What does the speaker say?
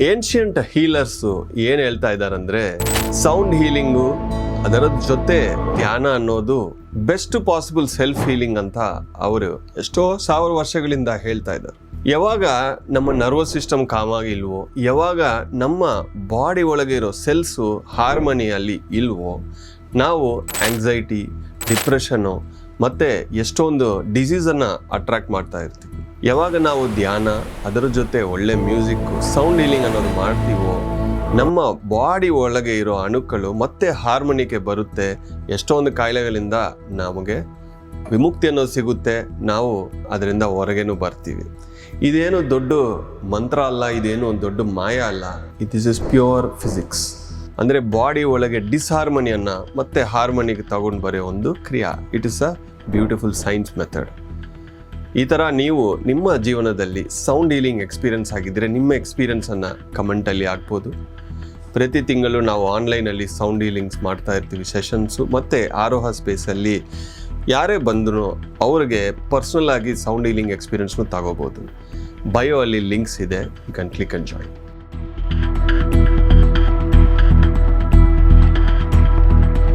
Ancient ಹೀಲರ್ಸು ಏನು ಹೇಳ್ತಾ ಇದ್ದಾರೆ ಅಂದರೆ, ಸೌಂಡ್ ಹೀಲಿಂಗು ಅದರ ಜೊತೆ ಧ್ಯಾನ ಅನ್ನೋದು ಬೆಸ್ಟ್ ಪಾಸಿಬಲ್ ಸೆಲ್ಫ್ ಹೀಲಿಂಗ್ ಅಂತ ಅವರು ಎಷ್ಟೋ ಸಾವಿರ ವರ್ಷಗಳಿಂದ ಹೇಳ್ತಾ ಇದ್ದಾರೆ. ಯಾವಾಗ ನಮ್ಮ ನರ್ವಸ್ ಸಿಸ್ಟಮ್ ಕಾಮಾಗಿಲ್ವೋ, ಯಾವಾಗ ನಮ್ಮ ಬಾಡಿ ಒಳಗೆ ಇರೋ ಸೆಲ್ಸು ಹಾರ್ಮನಿಯಲ್ಲಿ ಇಲ್ವೋ, ನಾವು ಆಂಗ್ಸೈಟಿ, ಡಿಪ್ರೆಷನ್ನು ಮತ್ತು ಎಷ್ಟೊಂದು ಡಿಸೀಸನ್ನು ಅಟ್ರಾಕ್ಟ್ ಮಾಡ್ತಾ ಇರ್ತೀವಿ. ಯಾವಾಗ ನಾವು ಧ್ಯಾನ ಅದರ ಜೊತೆ ಒಳ್ಳೆ ಮ್ಯೂಸಿಕ್ಕು, ಸೌಂಡ್ ಹೀಲಿಂಗ್ ಅನ್ನೋದು ಮಾಡ್ತೀವೋ, ನಮ್ಮ ಬಾಡಿ ಒಳಗೆ ಇರೋ ಅಣುಗಳು ಮತ್ತೆ ಹಾರ್ಮೋನಿಗೆ ಬರುತ್ತೆ. ಎಷ್ಟೊಂದು ಕಾಯಿಲೆಗಳಿಂದ ನಮಗೆ ವಿಮುಕ್ತಿ ಅನ್ನೋದು ಸಿಗುತ್ತೆ, ನಾವು ಅದರಿಂದ ಹೊರಗೇನು ಬರ್ತೀವಿ. ಇದೇನು ದೊಡ್ಡ ಮಂತ್ರ ಅಲ್ಲ, ಇದೇನು ಒಂದು ದೊಡ್ಡ ಮಾಯ ಅಲ್ಲ. This is pure physics. ಅಂದರೆ ಬಾಡಿ ಒಳಗೆ ಡಿಸ್ಹಾರ್ಮನಿಯನ್ನು ಮತ್ತೆ ಹಾರ್ಮೋನಿಗೆ ತಗೊಂಡು ಬರೋ ಒಂದು ಕ್ರಿಯಾ. It is a beautiful science method. ಈ ಥರ ನೀವು ನಿಮ್ಮ ಜೀವನದಲ್ಲಿ ಸೌಂಡ್ ಹೀಲಿಂಗ್ ಎಕ್ಸ್ಪೀರಿಯನ್ಸ್ ಆಗಿದ್ದರೆ ನಿಮ್ಮ ಎಕ್ಸ್ಪೀರಿಯನ್ಸನ್ನು ಕಮೆಂಟಲ್ಲಿ ಹಾಕ್ಬೋದು. ಪ್ರತಿ ತಿಂಗಳು ನಾವು ಆನ್ಲೈನಲ್ಲಿ ಸೌಂಡ್ ಹೀಲಿಂಗ್ಸ್ ಮಾಡ್ತಾ ಇರ್ತೀವಿ ಸೆಷನ್ಸು. ಮತ್ತು ಆರೋಹ ಸ್ಪೇಸಲ್ಲಿ ಯಾರೇ ಬಂದರೂ ಅವ್ರಿಗೆ ಪರ್ಸ್ನಲ್ ಆಗಿ ಸೌಂಡ್ ಹೀಲಿಂಗ್ ಎಕ್ಸ್ಪೀರಿಯನ್ಸ್ನು ತಗೋಬೋದು. ಬಯೋ ಅಲ್ಲಿ ಲಿಂಕ್ಸ್ ಇದೆ, you can click and join.